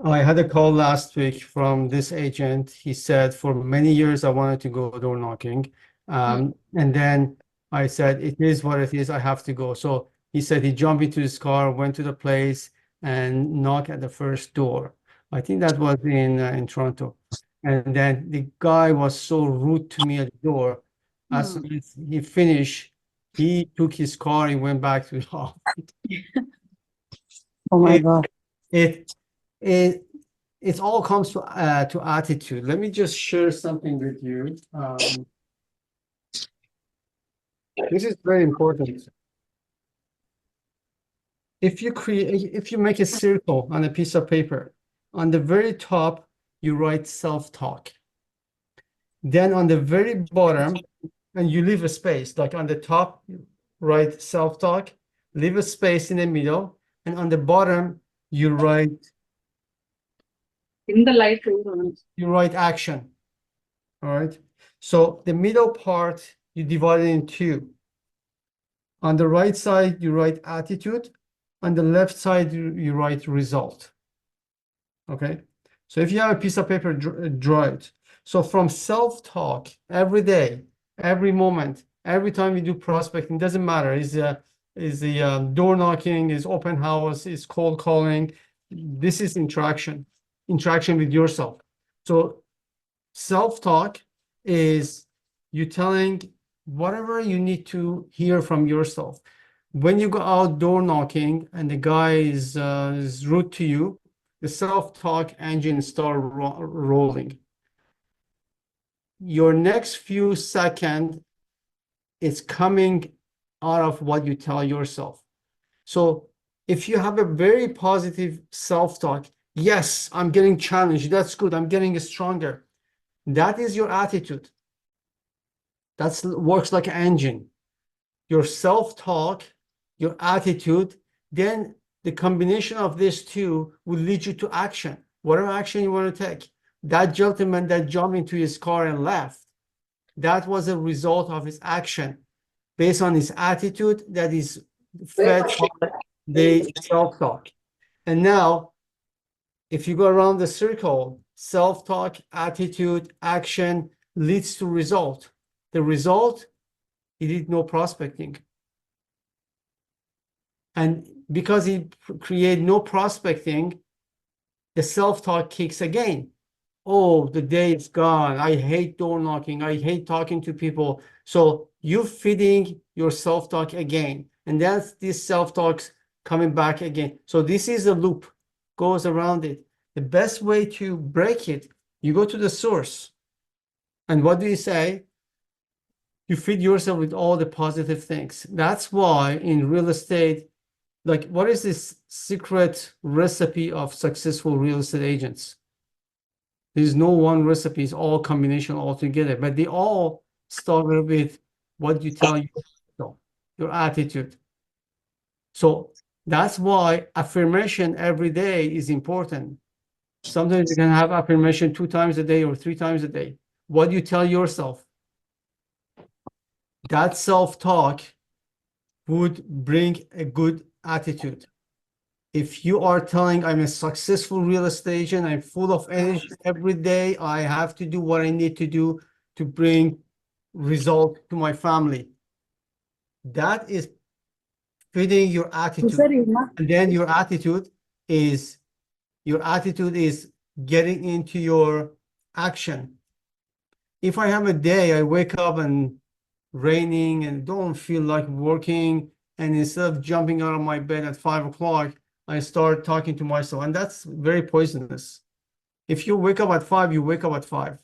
I had a call last week from this agent. He said for many years I wanted to go door knocking. And then I said, it is what it is. I have to go. So he said he jumped into his car, went to the place and knocked at the first door. I think that was in Toronto. And then the guy was so rude to me at the door. As Hmm. soon as he finished, he took his car and went back to the office. Oh my It, God. it, it, it all comes to attitude. Let me just share something with you. This is very important. If you make a circle on a piece of paper, on the very top, you write self-talk. Then on the very bottom, and you leave a space, like on the top, write self-talk, leave a space in the middle, and on the bottom, you write In the light action. All right. So the middle part, you divide it in two. On the right side, you write attitude. On the left side, you write result. Okay. So if you have a piece of paper, draw it. So from self-talk every day, every moment, every time you do prospecting, doesn't matter. Is the door knocking, is open house, is cold calling. This is interaction with yourself. So self-talk is you telling whatever you need to hear from yourself. When you go out door knocking and the guy is rude to you, the self-talk engine start rolling. Your next few seconds is coming out of what you tell yourself. So if you have a very positive self-talk, yes, I'm getting challenged. That's good. I'm getting stronger. That is your attitude. That works like an engine. Your self-talk, your attitude, then the combination of these two will lead you to action. Whatever action you want to take. That gentleman that jumped into his car and left, that was a result of his action based on his attitude that is fed by the self-talk. And now, if you go around the circle, self-talk, attitude, action leads to result. The result, he did no prospecting. And because he created no prospecting, the self-talk kicks again. Oh, the day is gone. I hate door knocking. I hate talking to people. So you're feeding your self-talk again. And that's this self-talk's coming back again. So this is a loop, goes around it. The best way to break it, you go to the source. And what do you say? You feed yourself with all the positive things. That's why in real estate, like, what is this secret recipe of successful real estate agents? There's no one recipe, it's all combination all together, but they all start with what you tell yourself, your attitude. So that's why affirmation every day is important. Sometimes you can have affirmation 2 times a day or 3 times a day. What you tell yourself, that self-talk would bring a good attitude. If you are telling I'm a successful real estate agent, I'm full of energy every day, I have to do what I need to do to bring result to my family. That is fitting your attitude. And then your attitude is getting into your action. If I have a day, I wake up and raining and don't feel like working, and instead of jumping out of my bed at 5 o'clock, I start talking to myself, and that's very poisonous. If you wake up at 5, you wake up at 5.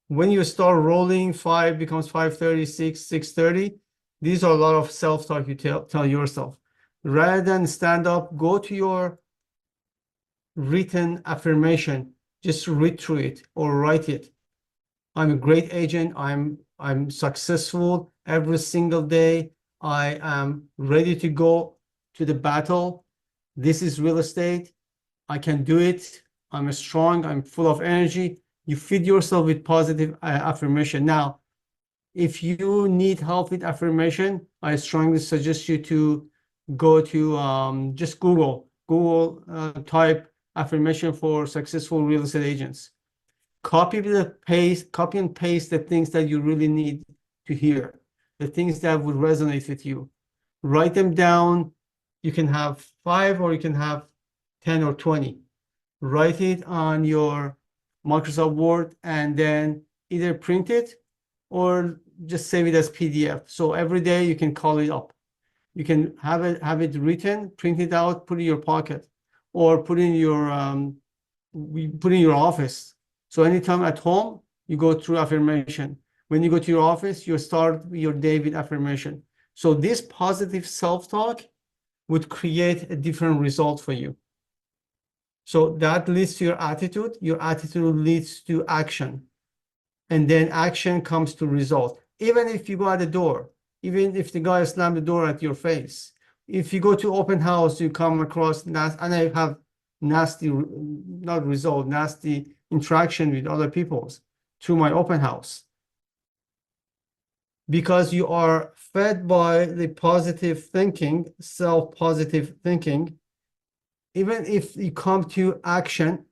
When you start rolling, 5 becomes 5:30, 6:30. These are a lot of self-talk you tell yourself. Rather than stand up, go to your written affirmation, just read through it or write it. I'm a great agent. I'm successful every single day. I am ready to go to the battle. This is real estate. I can do it. I'm strong. I'm full of energy. You feed yourself with positive affirmation. Now, if you need help with affirmation, I strongly suggest you to go to just Google type affirmation for successful real estate agents. Copy and paste the things that you really need to hear, the things that would resonate with you. Write them down. You can have 5 or you can have 10 or 20. Write it on your Microsoft Word and then either print it or just save it as PDF. So every day you can call it up. You can have it written, print it out, put it in your pocket, or put in your office. So anytime at home, you go through affirmation. When you go to your office, you start your day with affirmation. So this positive self-talk would create a different result for you. So that leads to your attitude. Your attitude leads to action. And then action comes to result. Even if you go at the door, even if the guy slammed the door at your face, if you go to open house, you come across and I have nasty, not result, nasty interaction with other people through my open house. Because you are fed by the positive thinking, self-positive thinking, even if you come to action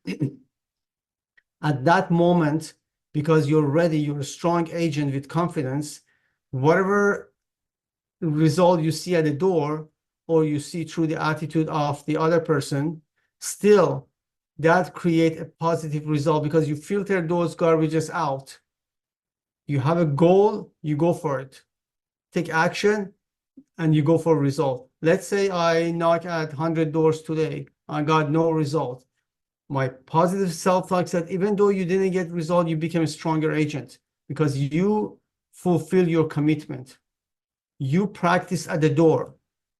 at that moment, because you're ready, you're a strong agent with confidence, whatever result you see at the door or you see through the attitude of the other person, still that create a positive result because you filter those garbages out. You have a goal, you go for it. Take action and you go for a result. Let's say I knock at 100 doors today. I got no result. My positive self-talk said, even though you didn't get result, you became a stronger agent because you fulfill your commitment. You practice at the door.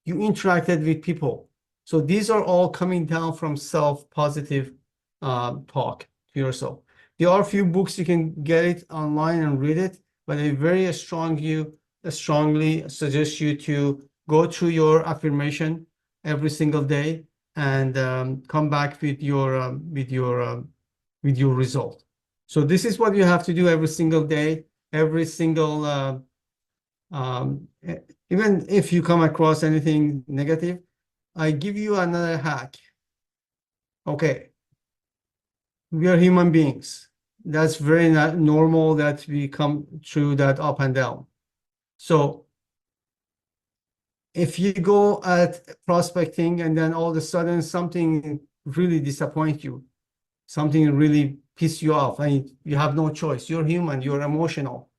You interacted with people. So these are all coming down from self-positive talk to yourself. There are a few books you can get it online and read it, but I very strongly suggest you to go through your affirmation every single day and come back with your result. So this is what you have to do every single day, every single even if you come across anything negative, I give you another hack. Okay, we are human beings. That's very normal that we come through that up and down. So if you go at prospecting and then all of a sudden something really disappoints you, something really piss you off, and you have no choice. You're human, you're emotional.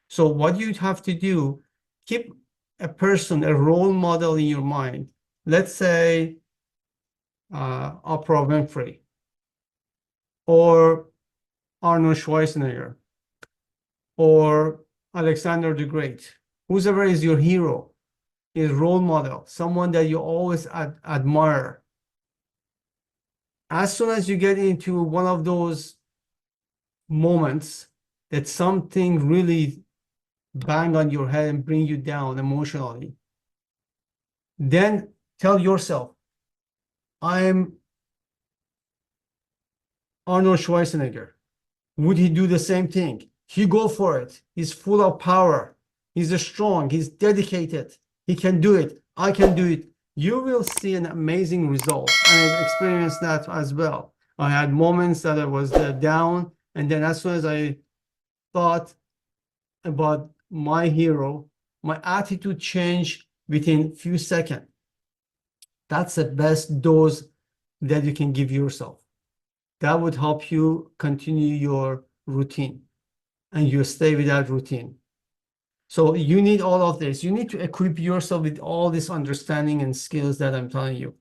So what you have to do, keep a person, a role model in your mind. Let's say Oprah Winfrey or Arnold Schwarzenegger or Alexander the Great. Whoever is your hero, is role model, someone that you always admire. As soon as you get into one of those moments that something really bang on your head and bring you down emotionally, then tell yourself, I'm Arnold Schwarzenegger. Would he do the same thing? He go for it. He's full of power. He's strong. He's dedicated. He can do it. I can do it. You will see an amazing result. And I've experienced that as well. I had moments that I was down, and then as soon as I thought about my hero, my attitude changed within a few seconds. That's the best dose that you can give yourself. That would help you continue your routine and you stay with that routine. So you need all of this. You need to equip yourself with all this understanding and skills that I'm telling you.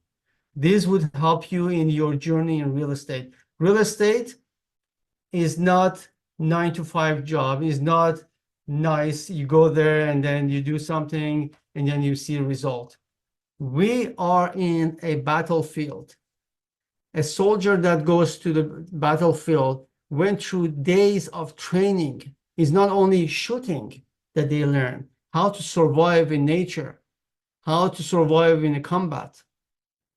This would help you in your journey in real estate. Real estate is not 9-to-5 job. It's not nice. You go there and then you do something and then you see a result. We are in a battlefield. A soldier that goes to the battlefield went through days of training. It's not only shooting that they learn, how to survive in nature, how to survive in a combat,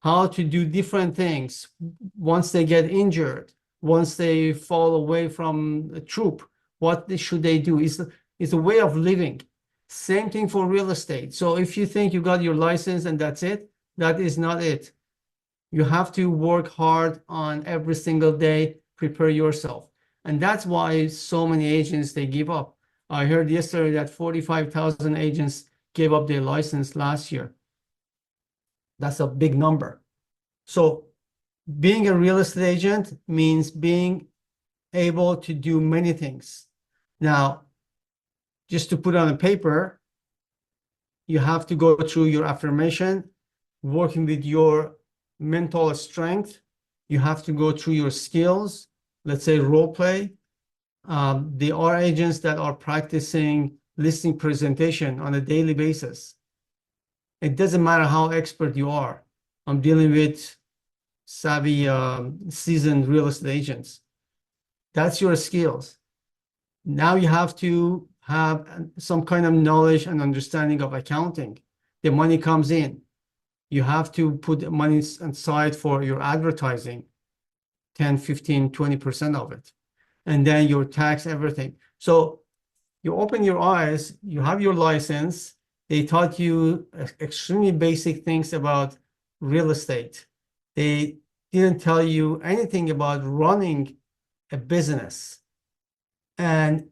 how to do different things once they get injured, once they fall away from a troop, what should they do? It's a way of living. Same thing for real estate. So if you think you got your license and that's it, that is not it. You have to work hard on every single day, prepare yourself. And that's why so many agents, they give up. I heard yesterday that 45,000 agents gave up their license last year. That's a big number. So being a real estate agent means being able to do many things. Now, just to put on a paper, you have to go through your affirmation, working with your mental strength. You have to go through your skills, let's say role play. There are agents that are practicing listing presentation on a daily basis. It doesn't matter how expert you are. I'm dealing with savvy, seasoned real estate agents. That's your skills. Now you have to have some kind of knowledge and understanding of accounting. The money comes in. You have to put money aside for your advertising, 10, 15, 20% of it. And then your tax, everything. So you open your eyes, you have your license. They taught you extremely basic things about real estate. They didn't tell you anything about running a business. And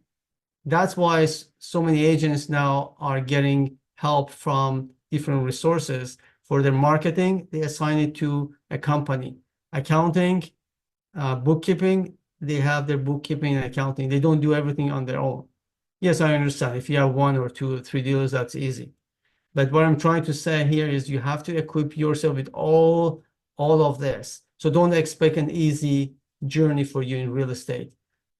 that's why so many agents now are getting help from different resources for their marketing. They assign it to a company. Accounting, bookkeeping, they have their bookkeeping and accounting. They don't do everything on their own. Yes, I understand. If you have one or two or three dealers, that's easy. But what I'm trying to say here is you have to equip yourself with all of this. So don't expect an easy journey for you in real estate.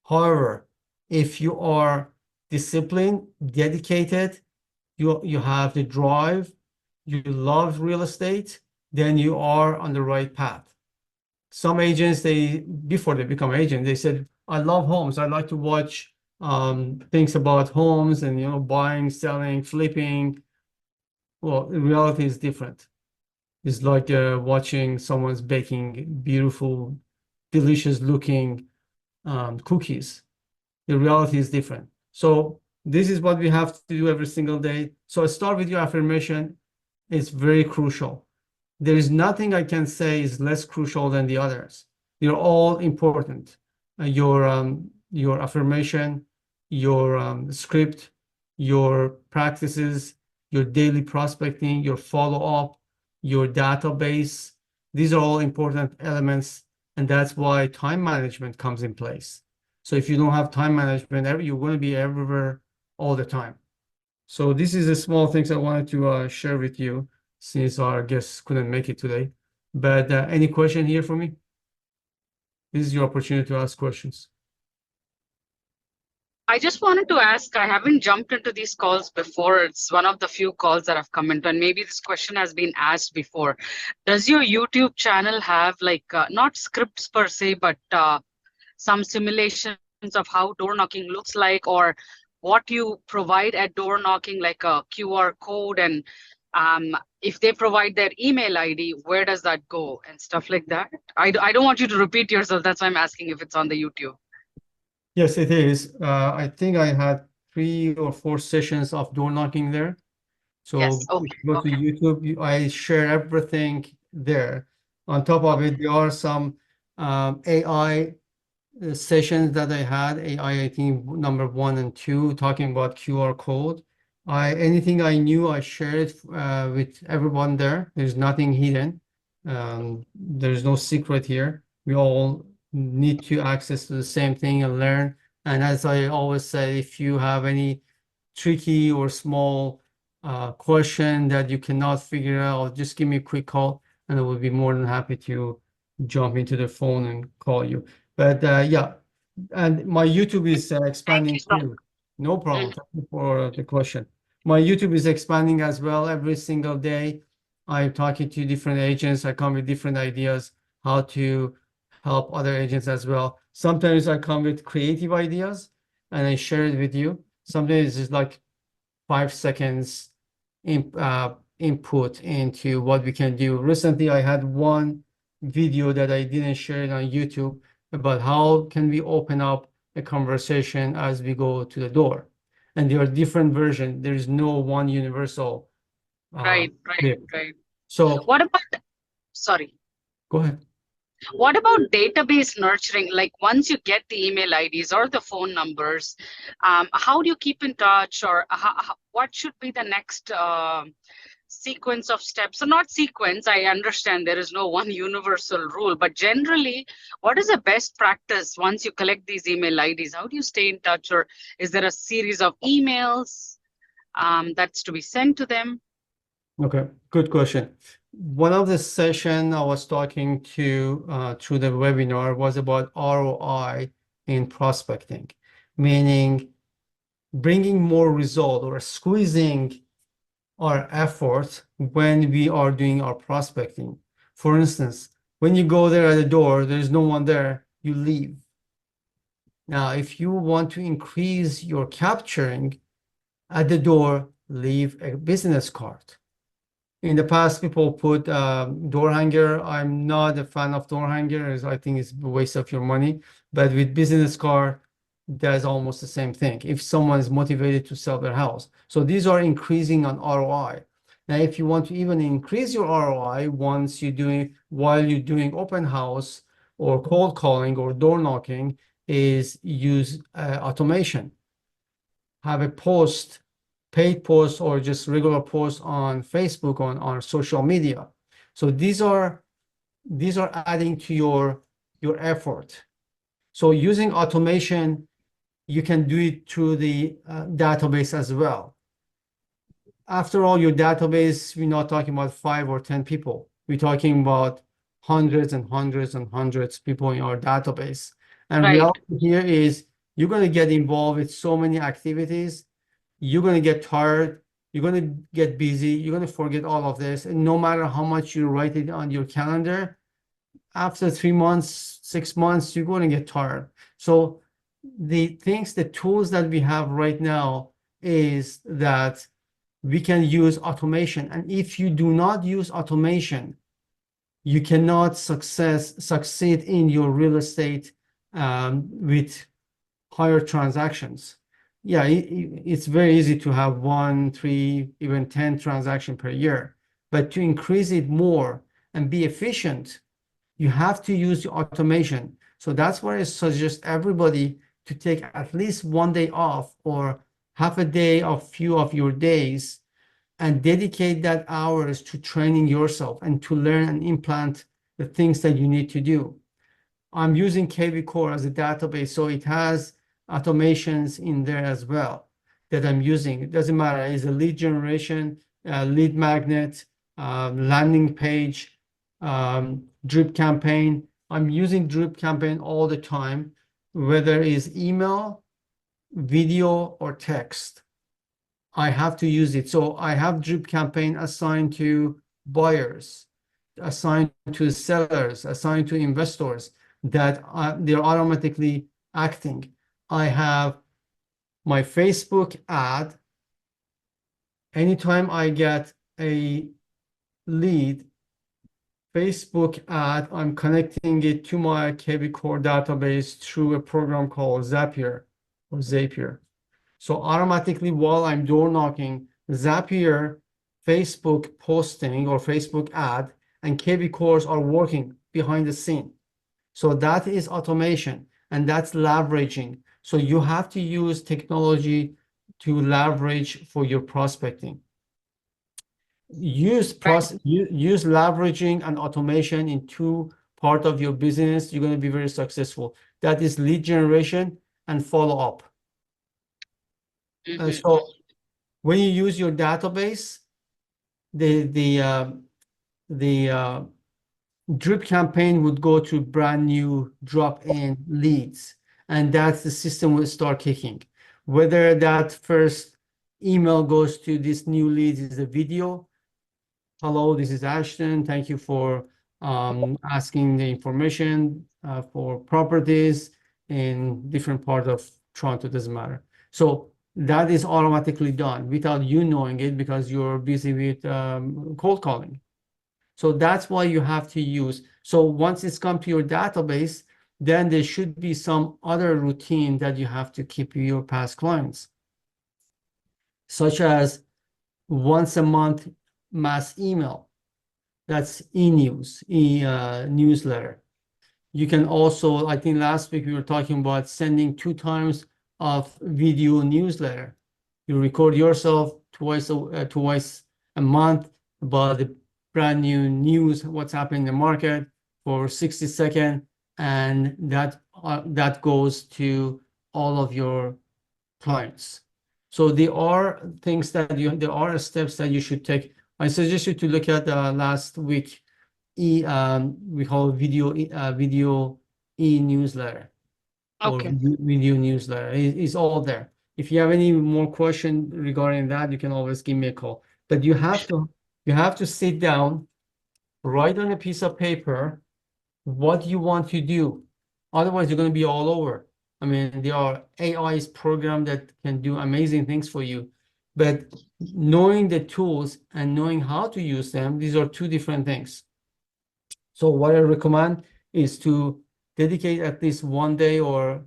However, if you are disciplined, dedicated, you have the drive, you love real estate, then you are on the right path. Some agents, before they become agents, they said, I love homes. I like to watch things about homes and, buying, selling, flipping. Well, reality is different. It's like watching someone's baking beautiful, delicious looking cookies. The reality is different. So this is what we have to do every single day. So start with your affirmation. It's very crucial. There is nothing I can say is less crucial than the others. They're all important. Your affirmation, your script, your practices, your daily prospecting, your follow-up, your database. These are all important elements, and that's why time management comes in place. So if you don't have time management, you're going to be everywhere all the time. So this is the small things I wanted to share with you since our guests couldn't make it today. But any question here for me? This is your opportunity to ask questions. I just wanted to ask, I haven't jumped into these calls before. It's one of the few calls that have come into, and maybe this question has been asked before. Does your YouTube channel have not scripts per se, but some simulations of how door knocking looks like, or what you provide at door knocking, like a QR code, and if they provide their email ID, where does that go and stuff like that? I don't want you to repeat yourself. That's why I'm asking if it's on the YouTube. Yes, it is. I think I had 3 or 4 sessions of door knocking there. So Yes. if Okay. you go to Okay. YouTube, I share everything there. On top of it, there are some AI sessions that I had, AI, I think number 1 and 2, talking about QR code. Anything I knew, I shared with everyone there. There's nothing hidden. There's no secret here. We all need to access to the same thing and learn. And as I always say, if you have any tricky or small question that you cannot figure out, just give me a quick call and I will be more than happy to jump into the phone and call you. But yeah, and my YouTube is Thank expanding you so too. No problem. much. Thank you for the question. My YouTube is expanding as well every single day. I'm talking to different agents. I come with different ideas how to help other agents as well. Sometimes I come with creative ideas and I share it with you. Sometimes it's like 5 seconds input into what we can do. Recently, I had one video that I didn't share it on YouTube about how can we open up a conversation as we go to the door. And there are different versions. There is no one universal Right, right, clip. right. So What about, sorry. Go ahead. What about database nurturing? Like once you get the email IDs or the phone numbers, how do you keep in touch, or what should be the next sequence of steps? So not sequence, I understand there is no one universal rule, but generally, what is the best practice once you collect these email IDs? How do you stay in touch, or is there a series of emails that's to be sent to them? Okay, good question. One of the session I was talking to through the webinar was about ROI in prospecting, meaning bringing more result or squeezing our effort when we are doing our prospecting. For instance, when you go there at the door, there's no one there, you leave. Now, if you want to increase your capturing at the door, leave a business card. In the past, people put door hanger. I'm not a fan of door hangers. I think it's a waste of your money. But with business card, that's almost the same thing. If someone is motivated to sell their house. So these are increasing on ROI. Now, if you want to even increase your ROI once you're doing, while you're doing open house or cold calling or door knocking, is use automation. Have a post, paid post, or just regular post on Facebook, on social media. So these are adding to your effort. So using automation, you can do it through the database as well. After all, your database, we're not talking about 5 or 10 people. We're talking about hundreds and hundreds and hundreds of people in our database. And Right. reality here is you're going to get involved with so many activities. You're going to get tired. You're going to get busy. You're going to forget all of this. And no matter how much you write it on your calendar, after 3 months, 6 months, you're going to get tired. So the tools that we have right now is that we can use automation. And if you do not use automation, you cannot succeed in your real estate with higher transactions. Yeah, it's very easy to have 1, 3, even 10 transactions per year. But to increase it more and be efficient, you have to use the automation. So that's why I suggest everybody to take at least one day off or half a day of few of your days and dedicate that hours to training yourself and to learn and implant the things that you need to do. I'm using KV Core as a database, so it has automations in there as well that I'm using. It doesn't matter, it's a lead generation, lead magnet, landing page, drip campaign. I'm using drip campaign all the time, whether it's email, video, or text. I have to use it. So I have drip campaign assigned to buyers, assigned to sellers, assigned to investors that they're automatically acting. I have my Facebook ad. Anytime I get a lead, Facebook ad, I'm connecting it to my KB Core database through a program called Zapier or Zapier. So automatically while I'm door knocking, Zapier, Facebook posting or Facebook ad, and KB cores are working behind the scene. So that is automation and that's leveraging. So you have to use technology to leverage for your prospecting. Use leveraging and automation in two part of your business. You're going to be very successful. That is lead generation and follow up. So when you use your database, the drip campaign would go to brand new drop-in leads, and that's the system will start kicking. Whether that first email goes to this new lead is a video. Hello, this is Ashton. Thank you for asking the information for properties in different parts of Toronto, doesn't matter. So that is automatically done without you knowing it because you're busy with cold calling. So that's why you have to use. So once it's come to your database, then there should be some other routine that you have to keep your past clients, such as once a month mass email. That's e-news, newsletter. You can also, I think last week we were talking about sending 2 times of video newsletter. You record yourself twice a month about the brand new news, what's happening in the market for 60 seconds, and that goes to all of your clients. So there are there are steps that you should take. I suggest you to look at last week we call it video e-newsletter or Okay. video newsletter. It's all there. If you have any more question regarding that, you can always give me a call. But you have to sit down, write on a piece of paper what you want to do. Otherwise, you're going to be all over. I mean, there are AI's program that can do amazing things for you, but knowing the tools and knowing how to use them, these are two different things. So what I recommend is to dedicate at least 1 day or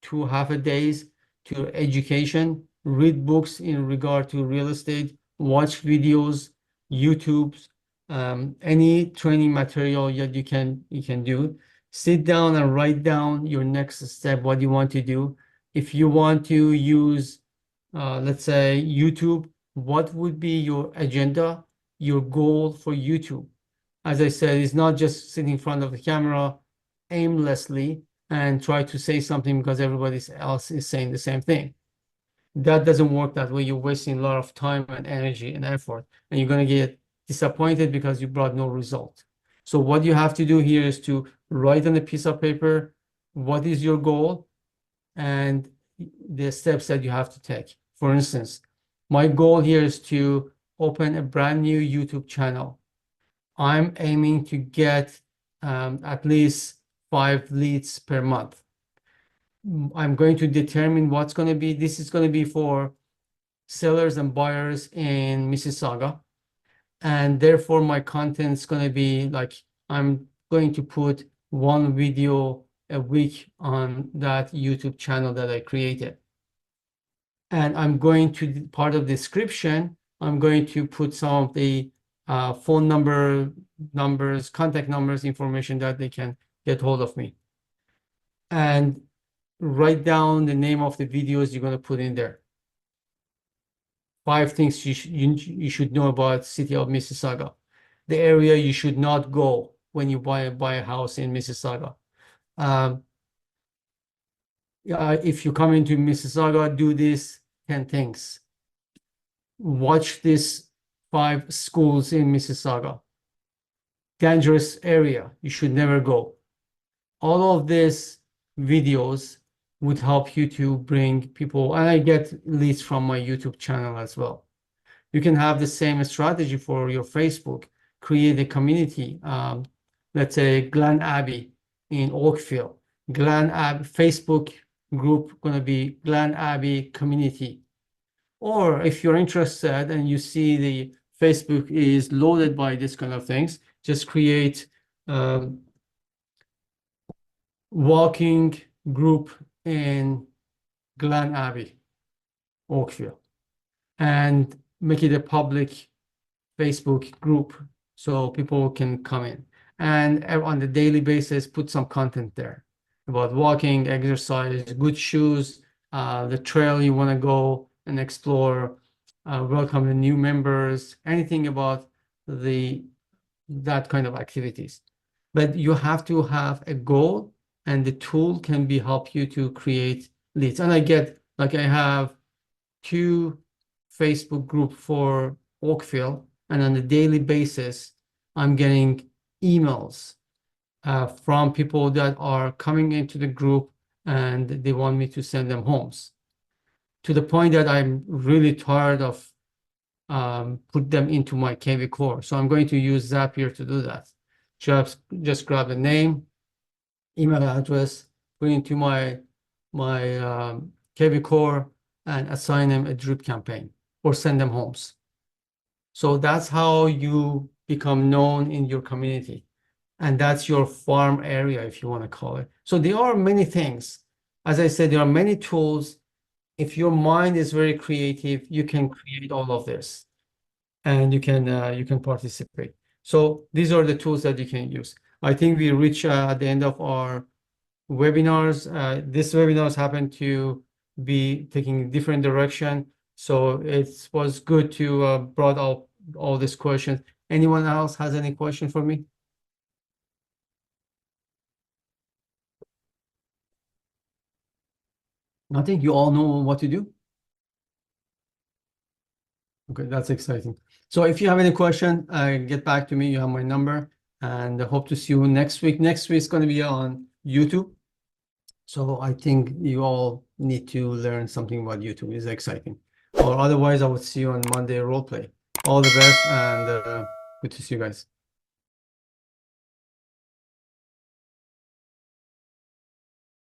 2 half a days to education, read books in regard to real estate, watch videos, YouTube's, any training material that you can do. Sit down and write down your next step, what you want to do. If you want to use, let's say YouTube, what would be your agenda, your goal for YouTube? As I said, it's not just sitting in front of the camera aimlessly and try to say something because everybody else is saying the same thing. That doesn't work that way. You're wasting a lot of time and energy and effort, and you're going to get disappointed because you brought no result. So what you have to do here is to write on a piece of paper what is your goal and the steps that you have to take. For instance, my goal here is to open a brand new YouTube channel. I'm aiming to get at least 5 leads per month. I'm going to determine what's going to be. This is going to be for sellers and buyers in Mississauga. And therefore, my content is going to be like I'm going to put 1 video a week on that YouTube channel that I created. And I'm going to, part of the description, I'm going to put some of the phone numbers, contact numbers, information that they can get hold of me. And write down the name of the videos you're going to put in there. 5 things you should know about city of Mississauga. The area you should not go when you buy a house in Mississauga. If you come into Mississauga, do these 10 things. Watch these 5 schools in Mississauga. Dangerous area, you should never go. All of these videos would help you to bring people, and I get leads from my YouTube channel as well. You can have the same strategy for your Facebook, create a community. Let's say Glen Abbey in Oakville. Glen Abbey Facebook group gonna be Glen Abbey community. Or if you're interested and you see the Facebook is loaded by this kind of things, just create walking group in Glen Abbey, Oakville, and make it a public Facebook group so people can come in. And on the daily basis, put some content there about walking, exercise, good shoes, the trail you want to go and explore, welcome the new members, anything about that kind of activities. But you have to have a goal, and the tool can be help you to create leads. And I have 2 Facebook group for Oakville, and on a daily basis, I'm getting emails from people that are coming into the group and they want me to send them homes. To the point that I'm really tired of put them into my KV core. So I'm going to use Zapier to do that. Just grab the name, email address, put into my KV core and assign them a drip campaign or send them homes. So that's how you become known in your community. And that's your farm area, if you want to call it. So there are many things. As I said, there are many tools. If your mind is very creative, you can create all of this and you can participate. So these are the tools that you can use. I think we reach at the end of our webinars. This webinars happen to be taking different direction. So it was good to brought up all these questions. Anyone else has any question for me? I think you all know what to do. Okay, that's exciting. So if you have any question, get back to me. You have my number, and I hope to see you next week. Next week is going to be on YouTube. So I think you all need to learn something about YouTube. It's exciting. Or otherwise, I would see you on Monday role play. All the best, and good to see you guys.